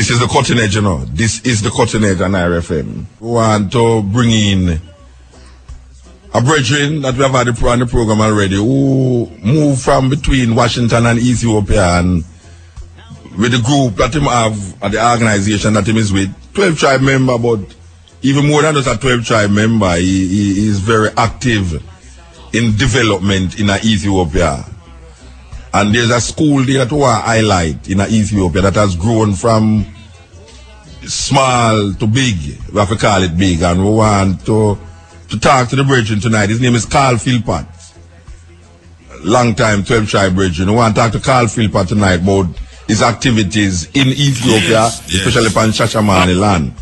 This is the cutting edge, you know. This is the cutting edge on IRFM. We want to bring in a brethren that we have had on the program already who moved from between Washington and Ethiopia, and with the group that him have at the organization that him is with, 12 tribe member, but even more than just a 12 tribe member, he is very active in development in Ethiopia. And there's a school there that we highlight in Ethiopia that has grown from small to big. We have to call it big, and we want to talk to the brethren tonight. His name is Carl Philpott. Long time 12 tribe brethren. We want to talk to Carl Philpott tonight about his activities in Ethiopia, especially upon Shashemene land.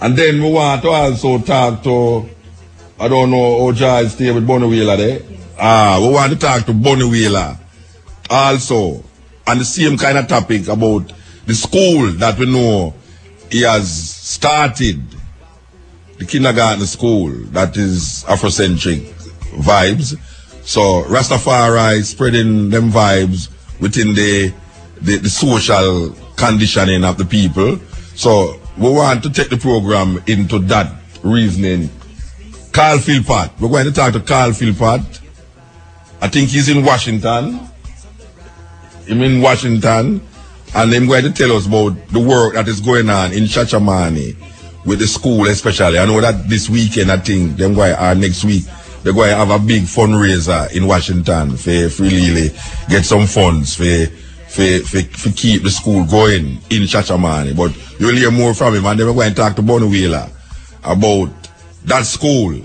And then we want to also talk to, I don't know how Giles stay with Bonnie Wheeler there. We want to talk to Bonnie Wheeler also on the same kind of topic about the school that we know he has started, the kindergarten school that is Afrocentric vibes. So Rastafari spreading them vibes within the social conditioning of the people. So we want to take the program into that reasoning. Carl Philpott. We're going to talk to Carl Philpott. I think he's in Washington. I'm in Washington. And I'm going to tell us about the work that is going on in Shashemene with the school especially. I know that this weekend, I think, they're going to, next week, they're going to have a big fundraiser in Washington for really get some funds for keep the school going in Shashemene. But you'll hear more from him, and then we're going to talk to Bonnie Wheeler about that school.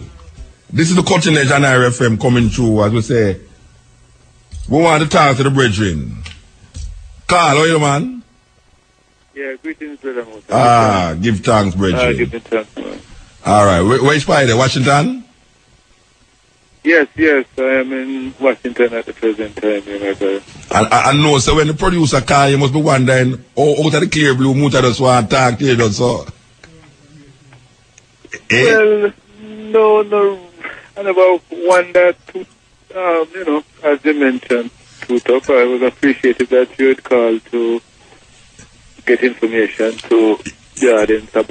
This is the cutting edge on IRFM coming through, as we say. We want to talk to the brethren. Carl, how are you, man? Yeah, greetings, brother. Give thanks, brethren. Give thanks, man. All right, where is Spider? Washington? Yes, I am in Washington at the present time, my brother. I know, so when the producer call, you must be wondering, out of the clear blue, Muta just want to talk to you, so. Well, no, and about one that, as you mentioned, Tutup, I was appreciative that you had called to get information to the audience about,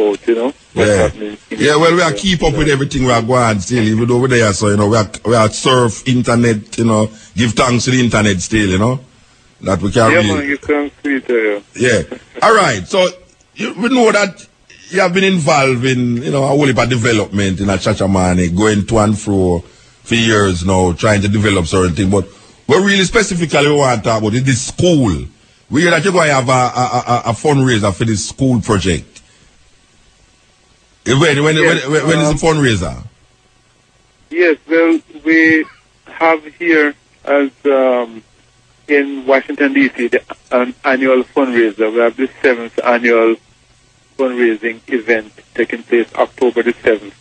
what's happening. Yeah, well, we are keep up with everything we are going still, even over there, so, we are surf internet, give thanks to the internet still, that we can read. Man, give thanks to it, yeah. All right, so, we know that you have been involved in, a whole heap of development in Shashemene, going to and fro for years now, trying to develop certain things, but what really specifically we want to talk about is this school. We hear that you're going to have a fundraiser for this school project. When is the fundraiser? Yes, well, we have here as in Washington, D.C., an annual fundraiser. We have the 7th annual fundraising event taking place October the 7th,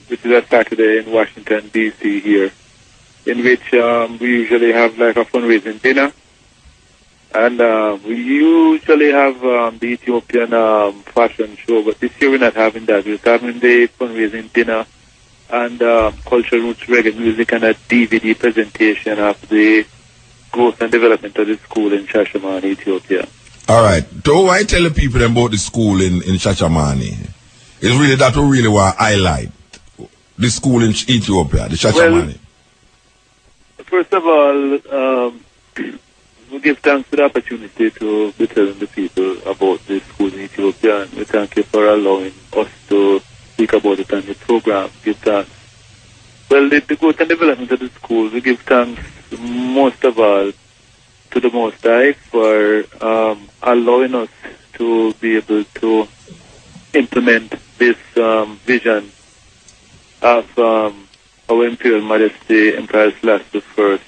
which is a Saturday in Washington, D.C. here, in which we usually have like a fundraising dinner. And we usually have the Ethiopian fashion show, but this year we're not having that. We're having the fundraising dinner and cultural roots reggae music and a DVD presentation of the growth and development of the school in Shashemene, Ethiopia. All right. So why tell the people about the school in Shashemene? It's really that we really want to highlight the school in Ethiopia, the Shashemene. Well, first of all, we give thanks for the opportunity to be telling the people about the school in Ethiopia, and we thank you for allowing us to speak about it on the program. Give thanks. Well, the growth and development of the school, we give thanks most of all to the Most High for allowing us to be able to implement this vision of our Imperial Majesty Emperor Selassie I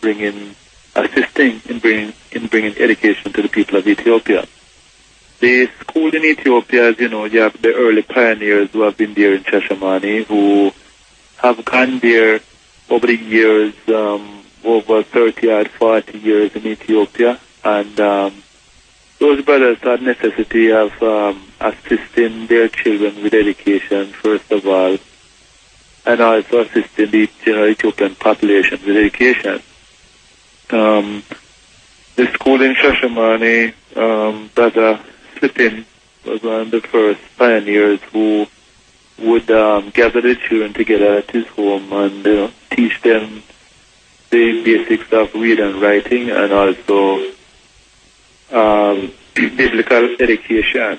in assisting in bringing education to the people of Ethiopia. The school in Ethiopia, as you know, you have the early pioneers who have been there in Shashemene, who have gone there over the years, over 30 or 40 years in Ethiopia, and those brothers had necessity of assisting their children with education, first of all, and also assisting the general Ethiopian population with education. The school in Shashemene, Brother Slippin was one of the first pioneers who would gather the children together at his home and teach them the basics of reading and writing, and also biblical education.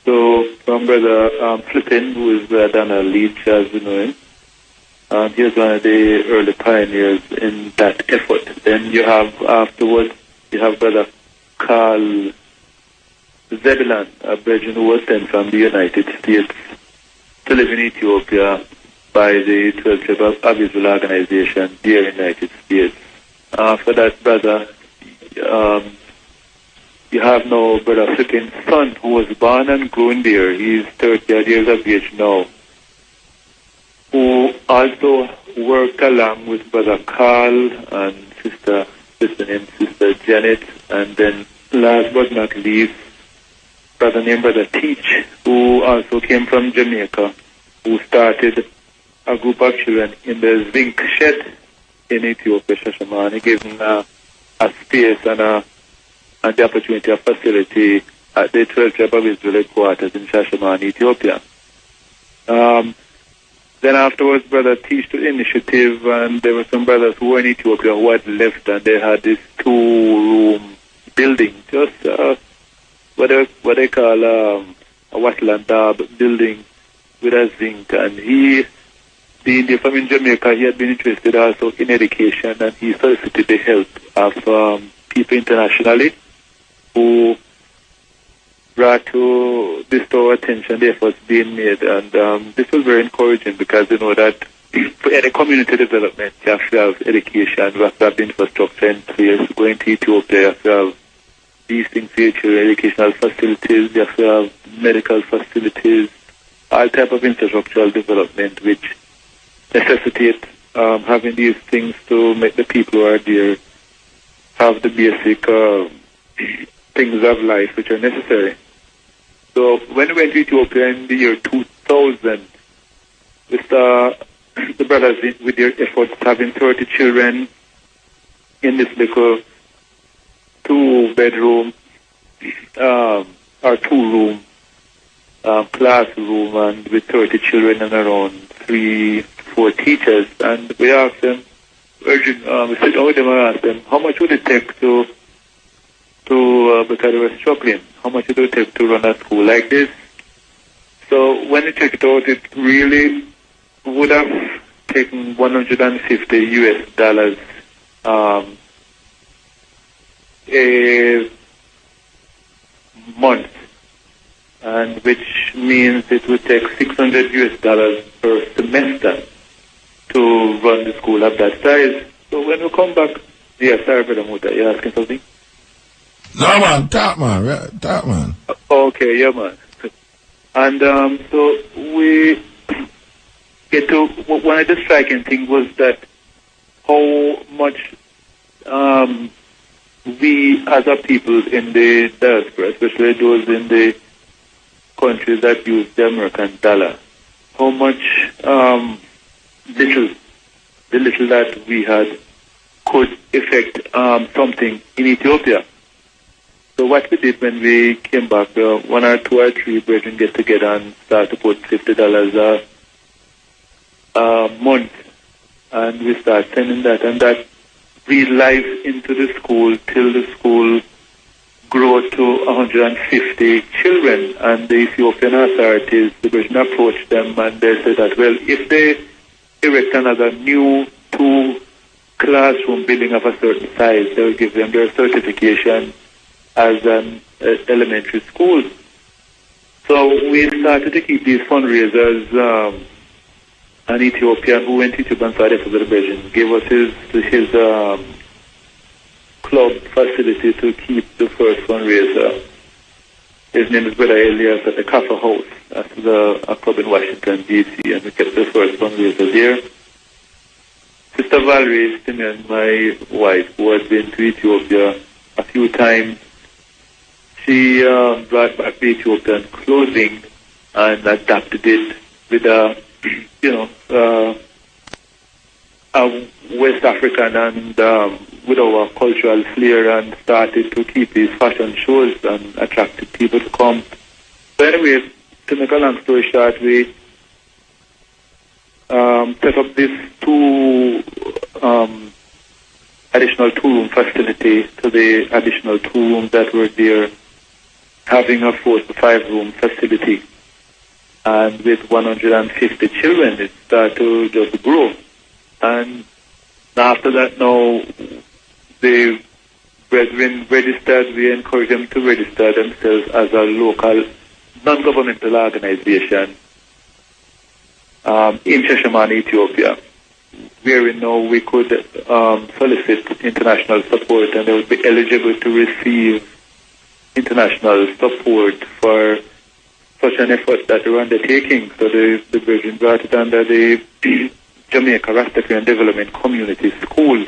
So from Brother Flippin, who is Donna Leach, as we know him, he was one of the early pioneers in that effort. Then you have afterwards, you have Brother Carl Zebulon, a Belgian who was sent from the United States to live in Ethiopia by the 12 Tribes of Israel organization there in the United States. After that, brother, you have now Brother Flippin's son, who was born and grown there. He's 30 years of age now, who also worked along with Brother Carl and Sister Janet, and then last but not least, brother named Brother Teach, who also came from Jamaica, who started a group of children in the zinc shed in Ethiopia, Shashemene. He gave them a space and the opportunity, a facility at the 12 Tribe of Israel headquarters in Shashemene, Ethiopia. Then afterwards, Brother Teach took initiative, and there were some brothers who were in Ethiopia who had left, and they had this 2-room building, just what they call a wattle and dab building with a zinc. And he, being from in Jamaica, he had been interested also in education, and he solicited the help of people internationally who brought to bestow attention the efforts being made. And this was very encouraging, because you know that for any community development, you have to have education, you have to have infrastructure in place. Going to Ethiopia, you have to have these things, future educational facilities, you have to have medical facilities, all type of infrastructural development, which necessitate having these things to make the people who are there have the basic things of life which are necessary. So when we went to Ethiopia in the year 2000, with the brothers with their efforts having 30 children in this little 2-bedroom or 2-room classroom, and with 30 children and around 3-4 teachers. And we asked them, we sat down with them and asked them, how much would it take to because they were struggling, how much would it take to run a school like this? So when we checked it out, it really would have taken $150 a month, and which means it would take $600 per semester to run the school of that size. So when we come back, sorry, Brother Muta, you're asking something? No, man, top man. Okay, yeah, man. And so we get to, one of the striking things was that how much we as a people in the diaspora, especially those in the countries that use the American dollar, how much the little that we had could affect something in Ethiopia. So what we did when we came back, 1 or 2 or 3 brethren get together and start to put $50 a month, and we start sending that, and that breathed life into the school till the school grew to 150 children. And the Ethiopian authorities, the brethren approached them, and they said that, well, if they erect another new 2-classroom building of a certain size, they will give them their certification as an elementary school. So we started to keep these fundraisers. An Ethiopian who went to Ethiopia and started for the Belgian gave us his club facility to keep the first fundraiser. His name is Brother Elias at the Kaffa House. That's a club in Washington, D.C., and we kept the first fundraiser there. Sister Valerie Stimmon, my wife, who has been to Ethiopia a few times, she brought back the Ethiopian clothing and adapted it with a West African and with our cultural flair and started to keep these fashion shows and attracted people to come. So anyway, to make a long story short, we set up this additional two-room facility to the additional 2 rooms that were there, having a 4 to 5 room facility. And with 150 children, it started to just grow. And after that, now the brethren registered. We encourage them to register themselves as a local non-governmental organization in Shashemene, Ethiopia, where we could solicit international support, and they would be eligible to receive international support for such an effort that they were undertaking. So the brethren brought it under the Jamaica Rastafarian Development Community School,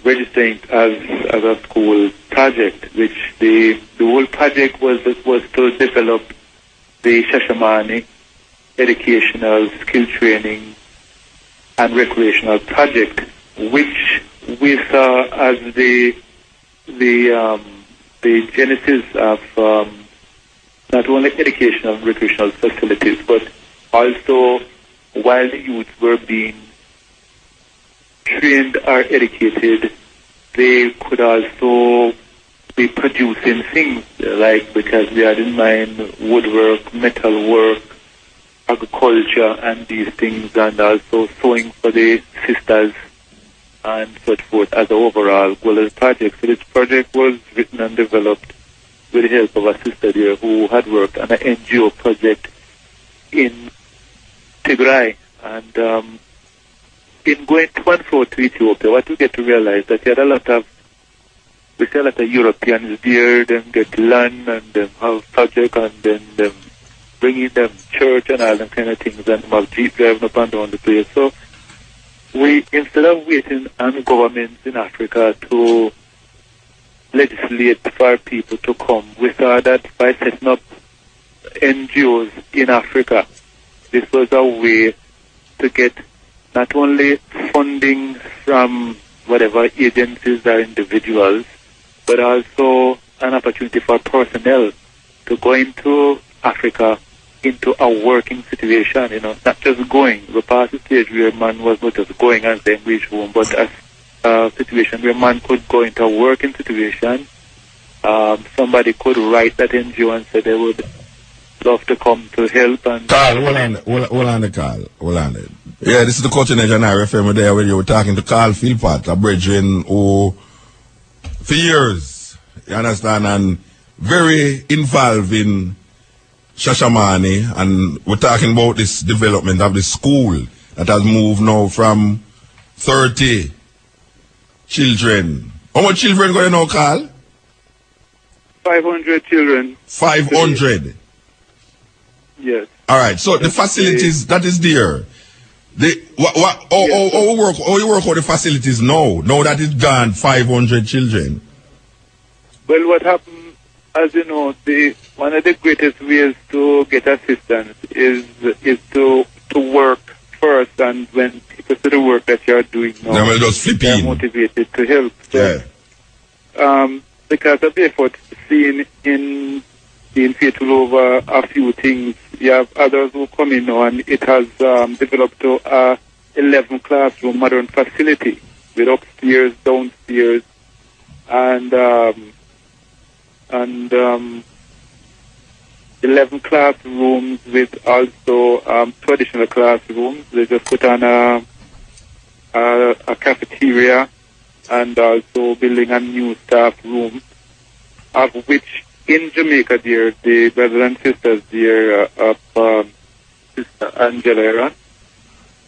registering as a school project, which the whole project was to develop the Shashemene educational, skill training, and recreational project, which we saw as the genesis of not only educational and recreational facilities, but also while the youth were being trained or educated, they could also be producing things because we had in mind woodwork, metalwork, agriculture, and these things, and also sewing for the sisters and so forth as an overall goal of the project. So this project was written and developed with the help of a sister there who had worked on an NGO project in Tigray. And in going to and fro to Ethiopia, what we get to realize that we see a lot of Europeans there, them get land and them have project, and then them bringing them church and all them kind of things, and them have jeep driving up and down the place. So we, instead of waiting on governments in Africa to legislate for people to come, we saw that by setting up NGOs in Africa, this was a way to get not only funding from whatever agencies or individuals, but also an opportunity for personnel to go into Africa into a working situation, not just going. We passed the stage where man was not just going and then reach home, but a situation where man could go into a working situation. Somebody could write that NGO and say they would love to come to help. And Carl, hold on, Carl. Yeah, this is the Culture Nigeria FM there where you were talking to Carl Philpott, a brethren who, for years, you understand, and very involved in Shashemene, and we're talking about this development of the school that has moved now from 30 children. How much children going now, Carl? 500 children. 500? Yes. All right, so the facilities that is there, how you work out the facilities now that it's gone 500 children? Well, what happened, as you know, one of the greatest ways to get assistance is to work first, and when people see the work that you are doing now, they will just flip they're in. motivated to help. So, because of the effort seen in being faithful over a few things, you have others who come in now, and it has developed to a 11 classroom modern facility with upstairs, downstairs, and 11 classrooms with also traditional classrooms. They just put on a cafeteria and also building a new staff room, of which in Jamaica there, the brothers and sisters there of Sister Angela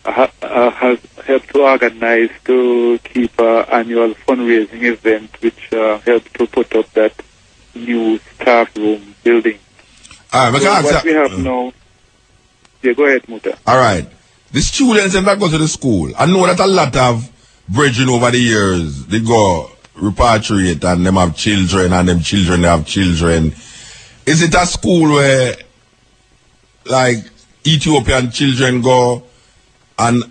has helped to organize to keep an annual fundraising event, which helped to put up that new staff room building. All right, so what we have now, yeah, go ahead, Muta. All right. The students that go to the school, I know that a lot of brethren over the years, they go repatriate and them have children, and them children they have children. Is it a school where like Ethiopian children go and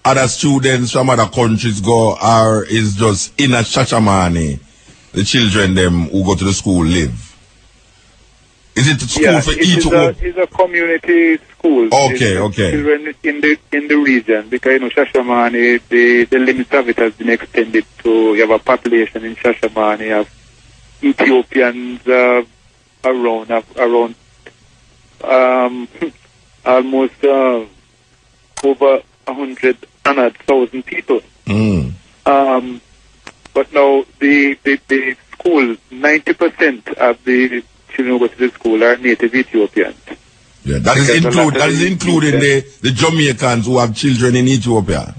other students from other countries go, or is just in a Shashemene, the children them who go to the school live? Is it a school for each one? It's a community school. Okay, okay. Children in the region, because you know Shashemene, the limits of it has been extended to. You have a population in Shashemene, you have Ethiopians around almost over 100,000 people. But now the school, 90% of the children who go to the school are native Ethiopians. Yeah, that is including the Jamaicans who have children in Ethiopia.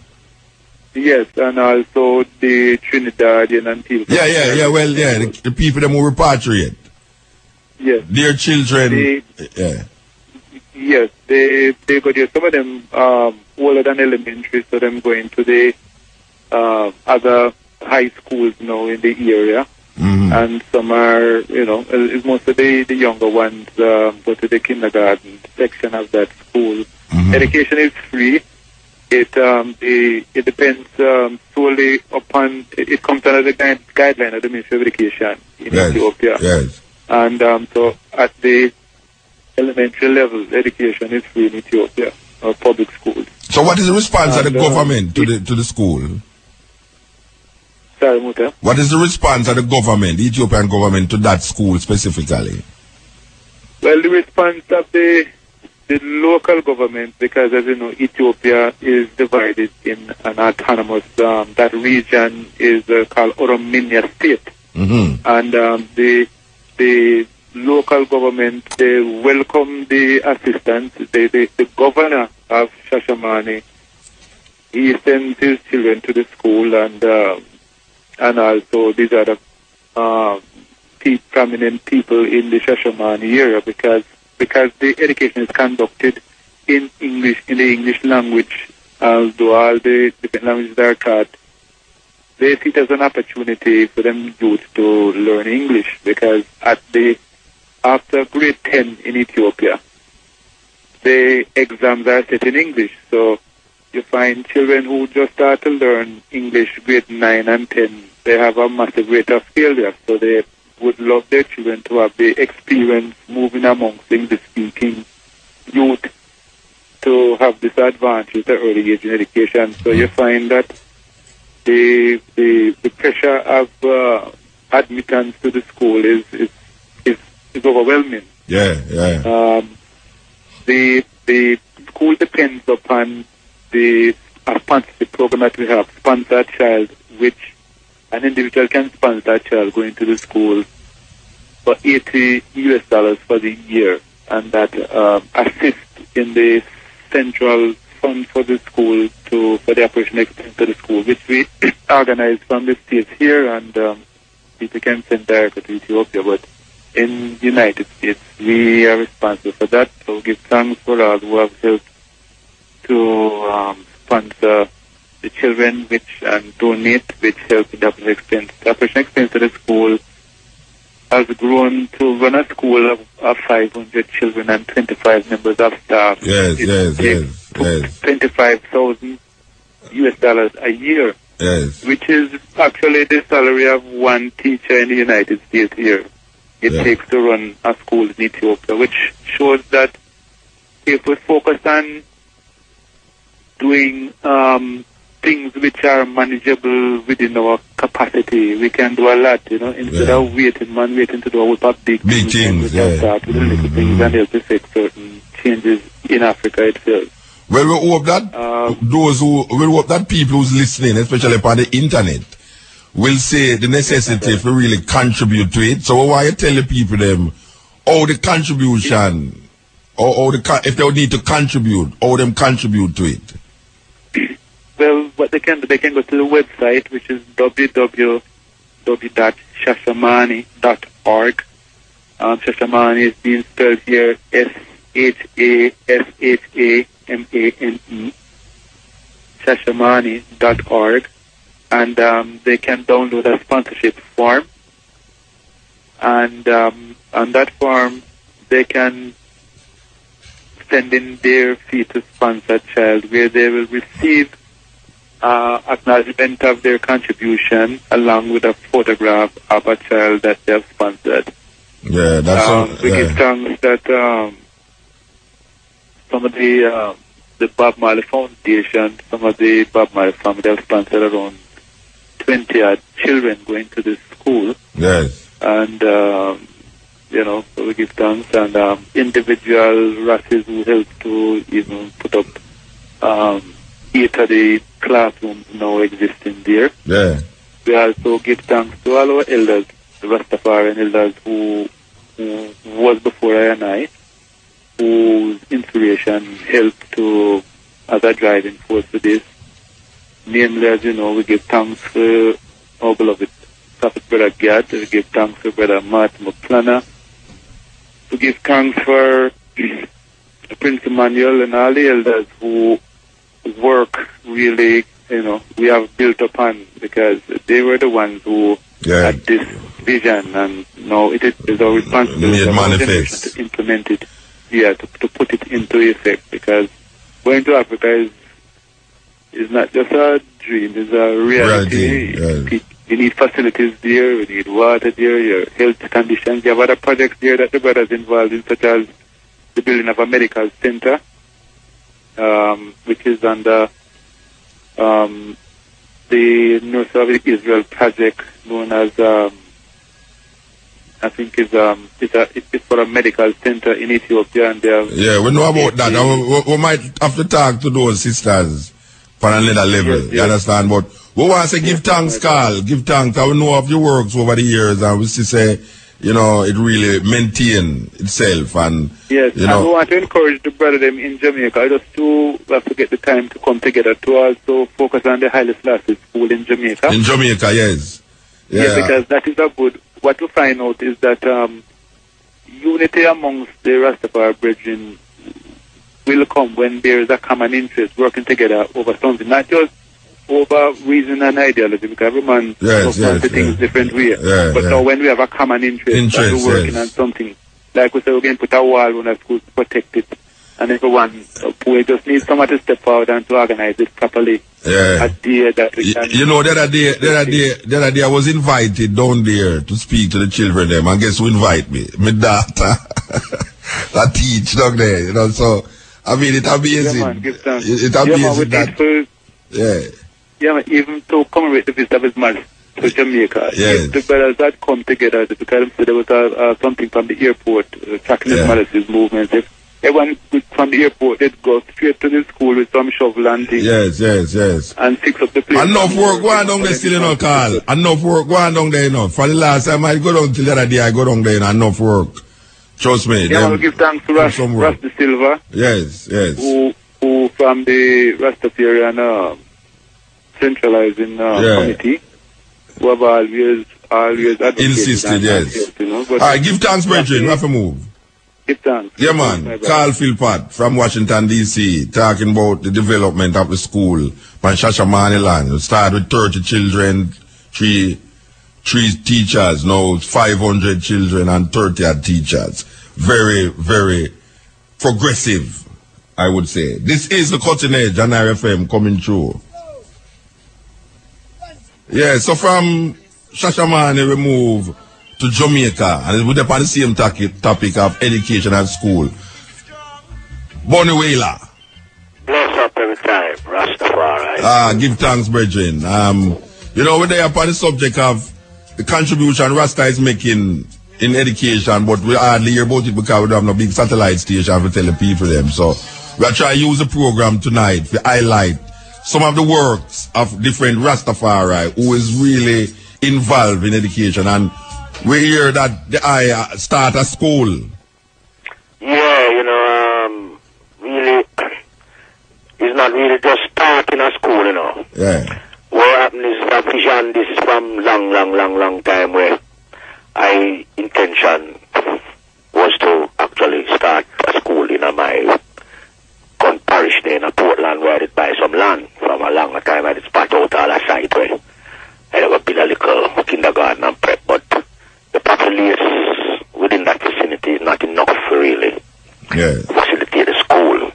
Yes, and also the Trinidadian and people. The people them who repatriate. Yes. Their children. Yes, they go there. Some of them older than elementary, so them going to the other high schools now in the area. And some are, most of the younger ones go to the kindergarten section of that school. Education is free. It depends solely upon, it comes under the guideline of the Ministry of Education in Ethiopia. Yes. And so at the elementary level, education is free in Ethiopia, or public schools. So what is the response of the government to the school? Sorry, Muta. What is the response of the government, the Ethiopian government, to that school specifically? Well, the response of the local government, because as you know, Ethiopia is divided in an autonomous, that region is called Oromia State. And the local government, they welcome the assistance. The governor of Shashemene, he sends his children to the school, and also these are the prominent people in the Shashemene area, because the education is conducted in English, in the English language, although all the different languages are taught. They see it as an opportunity for them youth to learn English, because after grade 10 in Ethiopia, the exams are set in English. So you find children who just start to learn English grade 9 and 10, they have a massive rate of failure. So they would love their children to have the experience moving amongst English-speaking youth to have this advantage at the early age in education. So you find that the pressure of admittance to the school is overwhelming. The school depends upon the sponsorship program that we have, Sponsor a Child, which an individual can sponsor a child going to the school for $80 for the year, and that assists in the central fund for the school for the operation expense to the school, which we organize from the states here, and people can send directly to Ethiopia. But in the United States, we are responsible for that. So give thanks for all who have helped to sponsor the children, and donate, which help in the operation expense. The operation expense to the school has grown to run a school of 500 children and 25 members of staff. Yes. $25,000 a year. Yes. Which is actually the salary of one teacher in the United States here. It takes to run a school in Ethiopia, which shows that if we focus on doing things which are manageable within our capacity, we can do a lot, instead of waiting to do a whole lot of big things. We can start with the little things and help effect certain changes in Africa itself. Well, we hope that people who's listening, especially upon the internet, will say the necessity to really contribute to it. So why you tell the people them all the contribution, or if they would need to contribute, all them contribute to it? Well, what they can do, they can go to the website, which is www.shashemene.org. Shashemene is being spelled here Shashemane, Shashemene.org, and they can download a sponsorship form, and on that form they can send in their fee to sponsor a child, where they will receive acknowledgement of their contribution along with a photograph of a child that they have sponsored. Yeah, that's we give thanks that some of the Bob Marley Foundation, some of the Bob Marley family have sponsored around 20 odd children going to this school. Yes. And so we give thanks, and individual Rastas who helped to even put up 8 of the classrooms now existing there. Yeah. We also give thanks to all our elders, the Rastafarian elders who was before I and I, whose inspiration helped to as a driving force for this. Namely, as you know, we give thanks for our beloved Prophet Brother Gad, we give thanks for Brother Martin McPlanner, we give thanks for Prince Emmanuel and all the elders who work really, we have built upon, because they were the ones who had this vision, and now it is our responsibility to implement it, to put it into effect, because going to Africa is not just a dream, it's a reality. You need facilities there, we need water there, your health conditions. You have other projects there that the brothers involved in, such as the building of a medical center, which is under the North of Israel project, known as I think it's for a medical center in Ethiopia, and they have. Yeah, we know about that. We might have to talk to those sisters for another level. You understand? But we want to give thanks, Carl. Give thanks. I know of your works over the years, and we say, it really maintain itself. And yes, and we want to encourage the brother them in Jamaica just to have to get the time to come together to also focus on the Haile Selassie School in Jamaica. In Jamaica, yes. Yeah, because that is a good. What we find out is that unity amongst the Rastafari brethren will come when there is a common interest, working together over something, not just over reason and ideology, because every man wants to things different way. But now when we have a common interest we're working on something, like we say, we're going to put a wall on our school to protect it, and everyone, we just need someone to step forward and to organize it properly. Yeah. That we can the other day I was invited down there to speak to the children them, and guess who invite me? My daughter. I teach down there, so I mean it's amazing. It's amazing that even to commemorate the visit of his man to Jamaica. Yes. The brothers that come together, because there was something from the airport, tracking his malice's movements. If everyone from the airport, they'd go straight to the school with some shovel and things. Yes. And fix up the place. Enough work going down there still, Carl. Enough work going down there, For the last time I go down till the other day, I go down there, enough work. Trust me. Yeah, we'll give thanks to Rasta Silva. Yes. Who from the Rastafarian centralizing committee, who have always advocated. Insisted, yes. All right, give thanks, brethren. We have to move. Give thanks. Yeah, man. Carl Philpott from Washington, D.C., talking about the development of the school on Shashemene land. We start with 30 children, three teachers, now 500 children and 30 odd teachers. Very, very progressive, I would say. This is the cutting edge on RFM coming through. Yeah, so from Shashemene we move to Jamaica, and we're upon the same topic of education at school. Bonnie Whaler. Bless up every time, Rastafari. Give thanks, brethren. We're there upon the subject of the contribution Rasta is making in education, but we hardly hear about it because we don't have no big satellite station to tell the people them. So we're trying to use the program tonight to highlight some of the works of different Rastafari who is really involved in education, and we hear that they start a school. Yeah, really, it's not really just starting a school, Yeah. What happened is a vision this from long time where I intention was to actually start a school in my parish there in Portland, where I did buy some land from a long time. I did spot out all a site where I never built a little kindergarten and prep, but the populace within that vicinity is not enough really to facilitate the school.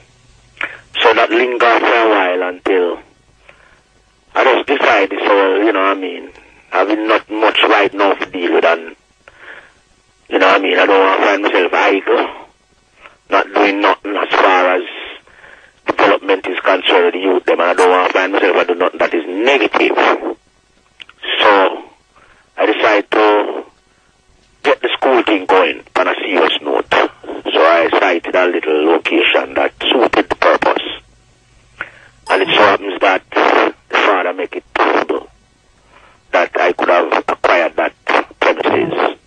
So that lingered for a while until beside this whole, having not much right now to deal with, and, I don't want to find myself idle, not doing nothing as far as development is concerned with the youth, them, and I don't want to find myself doing nothing that is negative. So, I decided to get the school thing going on a serious note. So I cited a little location that suited the purpose. And it so happens that the father make it possible that I could have acquired that premises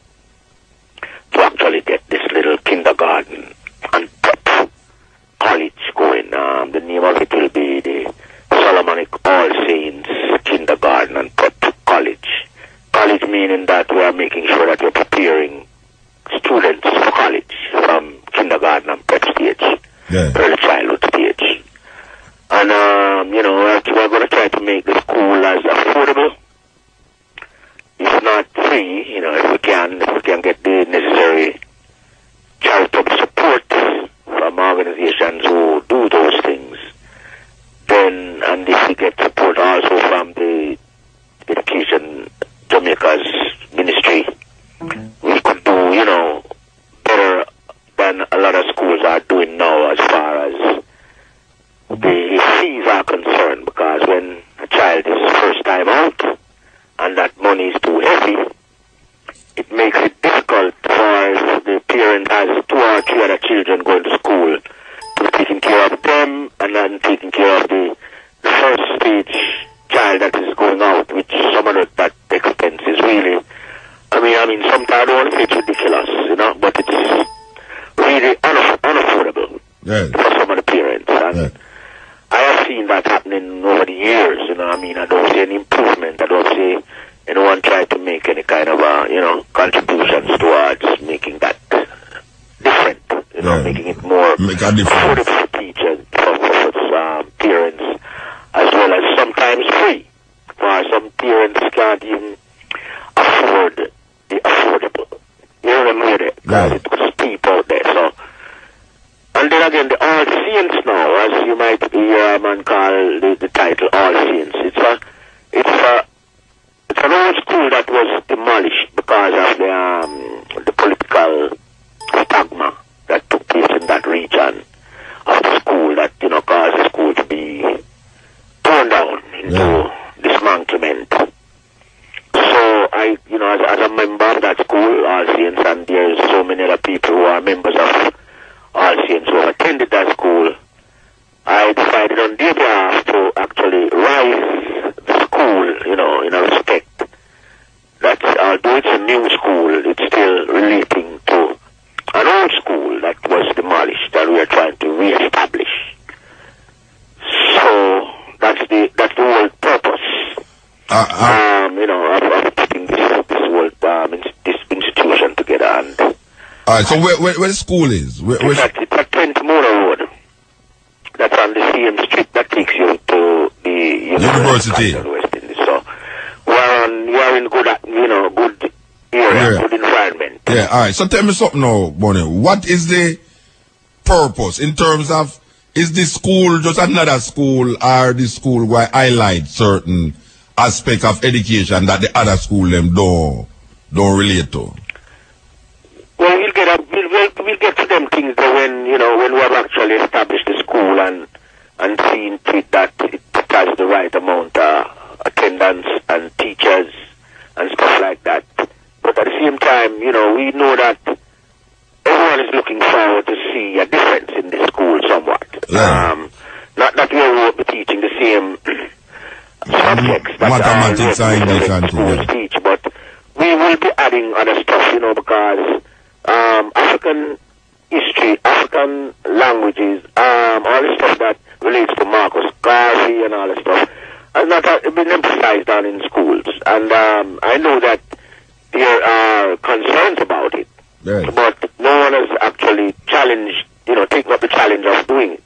to actually get this little kindergarten and prep college going. The name of it will be the Solomonic All Saints Kindergarten and Prep College. College meaning that we are making sure that we're preparing students for college from kindergarten and prep stage, early childhood stage. And, we're going to try to make the school as affordable, if not free, if we can get the necessary charitable support from organizations who do those things, then, and if we get support also from the Education Jamaica's ministry, we could do, better than a lot of schools are doing now as far as the fees are concerned, because when a child is first time out and that money is too heavy, it makes it difficult for the parent has 2 or 3 other children going to school to be taking care of them and then taking care of the first stage child that is going out, which some of that expense is really, sometimes I don't want to say it's ridiculous, but it's really unaffordable for some of the parents. And I have seen that happening over the years, I don't see any improvement. I don't see anyone try to make any kind of, contributions towards making that different, making it more affordable for teachers, for parents, as well as sometimes free. For some parents can't even afford the affordable. You know what I mean? Because it was steep out there. So, and then again, the All Saints now, as you might hear a man call the title All Saints. It's an old school that was demolished because of the political stigma that took place in that region of the school that caused the school to be torn down into dismantlement. So I, as a member of that school, All Saints, and there's so many other people who are members of All Saints who have attended that school, I decided on their behalf to actually rise the school, in a respect that although it's a new school, it's still relating to an old school that was demolished and we are trying to re-establish. So that's the whole purpose. Of putting this institution together. And alright, so where the school is? It's at Trent-Mona Road. That's on the same street that takes you to the University. So we're in good area, good environment. Yeah, alright. So tell me something now, Bonnie. What is the purpose in terms of, is this school just another school, or the school where I highlight certain aspect of education that the other school them don't relate to? Well, we'll get to them things when we have actually established the school and seen to it that it has the right amount of attendance and teachers and stuff like that. But at the same time, we know that everyone is looking forward to see a difference in the school somewhat. Yeah. Not that we won't be teaching the same subjects that mathematics and English and schools teach, but we will be adding other stuff, because African history, African languages, all the stuff that relates to Marcus Garvey and all the stuff has not been emphasized on in schools. And I know that there are concerns about it, but no one has actually challenged, taken up the challenge of doing it.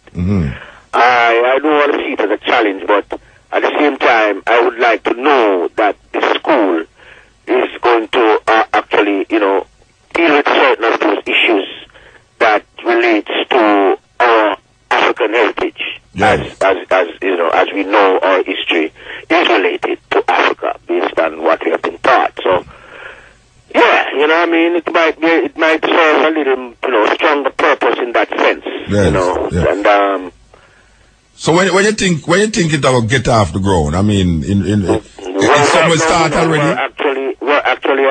I don't want to see it as a challenge, but at the same time, I would like to know that the school is going to actually, deal with certain of those issues that relates to our African heritage, as we know our history is related to give him, stronger purpose in that sense. Yes, yes. And so when you think it will get off the ground, I mean, is someone start already? We're actually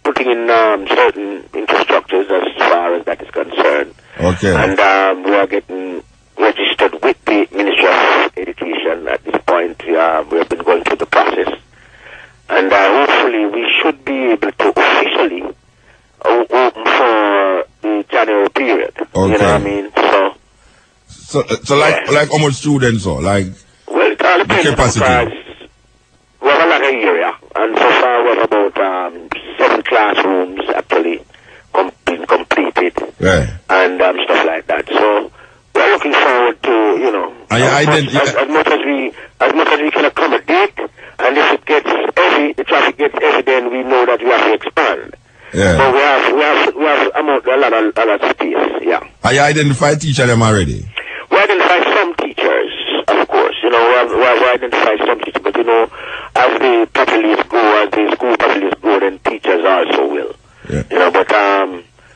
putting in certain infrastructures as far as that is concerned. Okay. And we are getting registered with the Ministry of Education at this point. We have been going through the process. And hopefully we should be able to officially open for the January period. Okay. You know what I mean? So like how much students or like well, it all the depends capacity? because we have a lot of area, and so far we have about 7 classrooms actually being completed, and stuff like that. So we're looking forward to as much as we can accommodate, and if it gets heavy, the traffic gets heavy, then we know that we have to expand. Yeah. So we have a lot of space. Yeah. Are you identified teacher them already? We identify some teachers, of course. We identify some teachers, but as the populace grow, as the school populace grow, then teachers also will. Yeah. But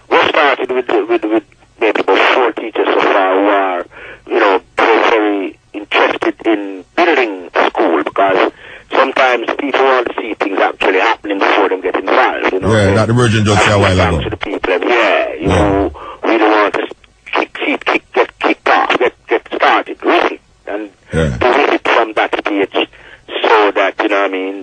we started with maybe about 4 teachers so far who are, very, very interested in building a school, because sometimes people want to see things actually happening before them get involved. Yeah, that the Virgin just said a while ago. To the people, we don't want to get kicked off, get started really, and to hit it from that stage, so that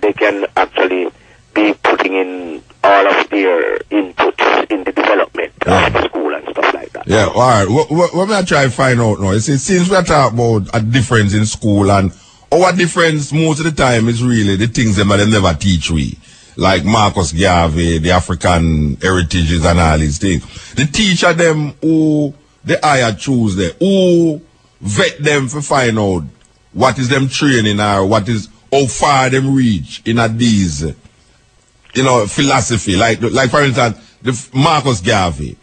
they can actually be putting in all of their inputs in the development of the school and stuff like that. Yeah, all right. What may I try to find out now? Since we're talking about a difference in school, and our difference most of the time is really the things that they never teach we. Like Marcus Garvey, the African heritages and all these things. The teacher them who the hire choose there, who vet them to find out what is them training or how far them reach in these, philosophy. Like for instance, the Marcus Garvey.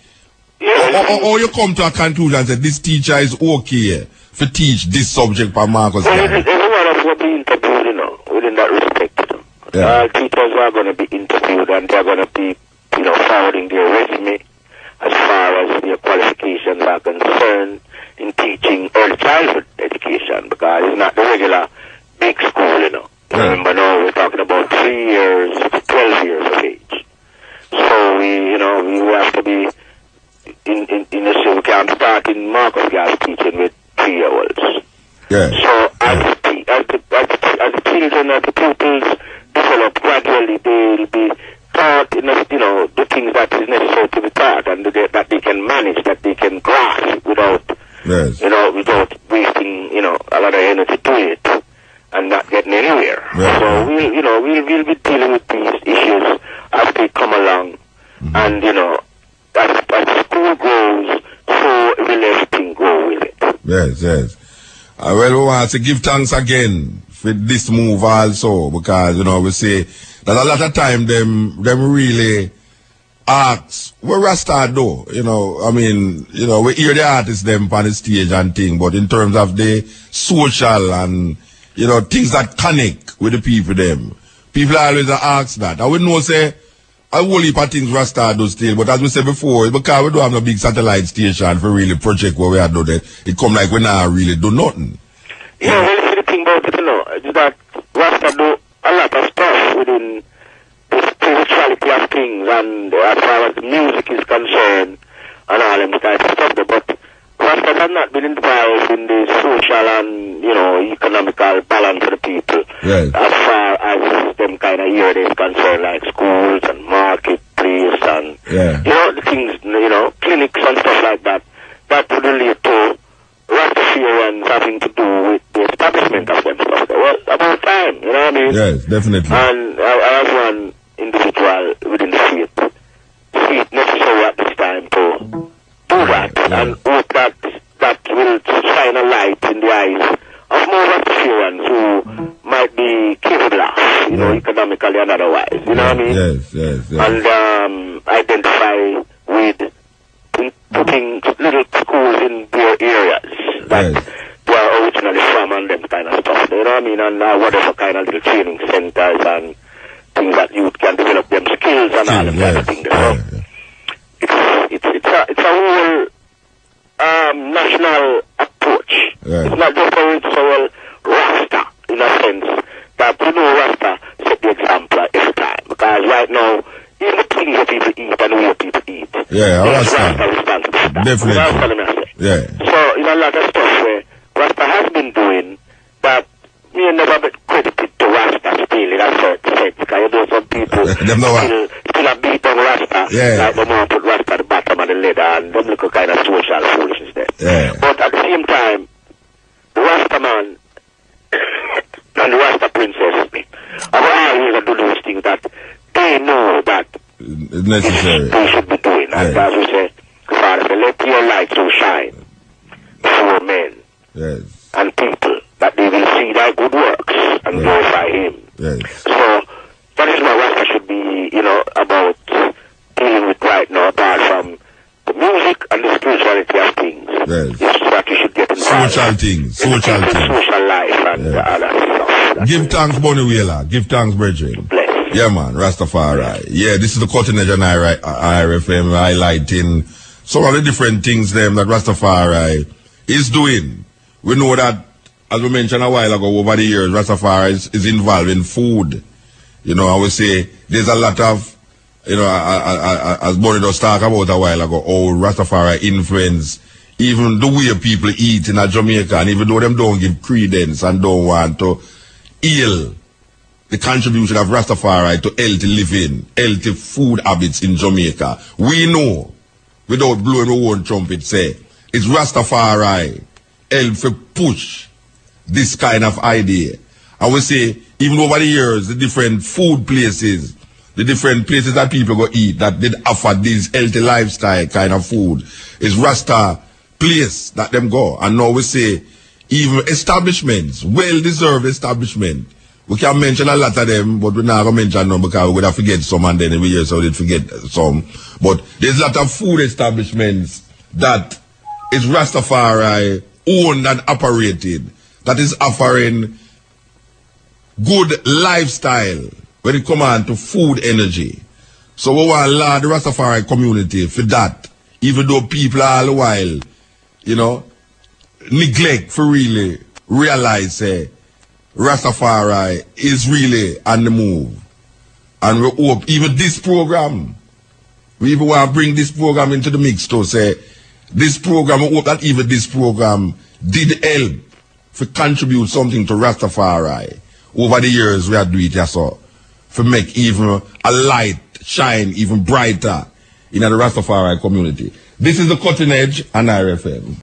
Or you come to a conclusion and say this teacher is okay to teach this subject by Marcus Garvey. There's a lot of what being interviewed, within that respect. Teachers are going to be interviewed, and they're going to be, forwarding their resume as far as their qualifications are concerned in teaching early childhood education, because it's not the regular big school, Remember now we're talking about 3 years to 12 years of age. So we have to be we can't start in Marcus Garvey teaching with 3-year-olds. Yeah. So as the children, as the pupils develop gradually, they'll be taught, the things that is necessary to be taught, and that they can manage, that they can grasp without, without wasting, a lot of energy to it and not getting anywhere. Yeah. So we'll be dealing with these issues as they come along, and as school grows, so will everything grow with it. Yes. Well, we want to give thanks again for this move also, because, we say that a lot of time them really ask, what Rasta do? We hear the artists them on the stage and thing, but in terms of the social and, things that connect with the people them, people always ask that. I would know say, a whole heap of things Rasta do still, but as we said before, it's because we don't have no big satellite station for really project where we are doing it. It come like we not really do nothing. Yeah, well, the thing about it, is that Rasta do a lot of stuff within the spirituality of things, and as far as the music is concerned, and all them types of stuff, but Rasta has not been involved in the social and, economical balance of the people. Right. As far as them kind of area is concerned, like schools and marketplace and, the things, clinics and stuff like that, that would relate to Rastafarians having to do with the establishment of them stuff. Well, about time, you know what I mean? Yes, definitely. And I have one individual within the faith, see it necessary at this time to do that, and hope that will shine a light in the eyes of more Rastafarians who might be capable of, economically and otherwise, you know what I mean? Yes. And identify with putting little schools in their areas that they are originally from and them kind of stuff, you know what I mean? And whatever kind of little training centers and things that youth can develop them skills and all them kind of things. It's it's a whole national approach. Yeah. It's not just a Rasta, in a sense, that Rasta set the example every time. Because right now, even the things that people eat and where people eat. Yeah, Rasta responsible for that. Definitely. Yeah. So, a lot of stuff where Rasta has been doing that me never been credited to Rasta still in a certain sense. Because you know some people still a beat on Rasta. Yeah. Like the man put Rasta at the bottom of the ladder and them look a kind of social foolishness there. Yeah. But at the same time, the Rasta man and the Rasta princess are always do those things that they know that necessary. They should be doing. And as we say, Father, say, let your light so shine before men and people that they will see thy good works and glorify him. Yes. So that is what Rasta should be, about dealing with right now, apart from the music and the spirituality of things. Yes. It's that you should get involved. Social things. Social life and the other stuff. Give thanks, Bonnie Wheeler. Give thanks, brethren. Bless. Yeah, man. Rastafari. Yeah, this is the Cutting Edge on IRFM highlighting some of the different things that Rastafari is doing. We know that, as we mentioned a while ago, over the years, Rastafari is involved in food. I would say there's a lot of, as Bonnie just talked about a while ago, how Rastafari influence even the way people eat in Jamaica, and even though them don't give credence and don't want to heal the contribution of Rastafari to healthy living, healthy food habits in Jamaica, we know, without blowing our own trumpet, say, it's Rastafari help to push this kind of idea. And we say, even over the years, the different food places, the different places that people go eat that did offer this healthy lifestyle kind of food, is Rasta place that them go. And now we say, even establishments, well-deserved establishment. We can mention a lot of them, but we're not going to mention them because we're going to forget some, and then every year so they forget some. But there's a lot of food establishments that is Rastafari owned and operated, that is offering good lifestyle when it comes on to food energy. So we want the Rastafari community for that, even though people all the while, neglect for really realize Rastafari is really on the move. And we hope even this program, we even want to bring this program into the mix to say, this program, we hope that even this program did help to contribute something to Rastafari. Over the years we are doing it so, to make even a light shine even brighter in the Rastafari community. This is the Cutting Edge on IRFM.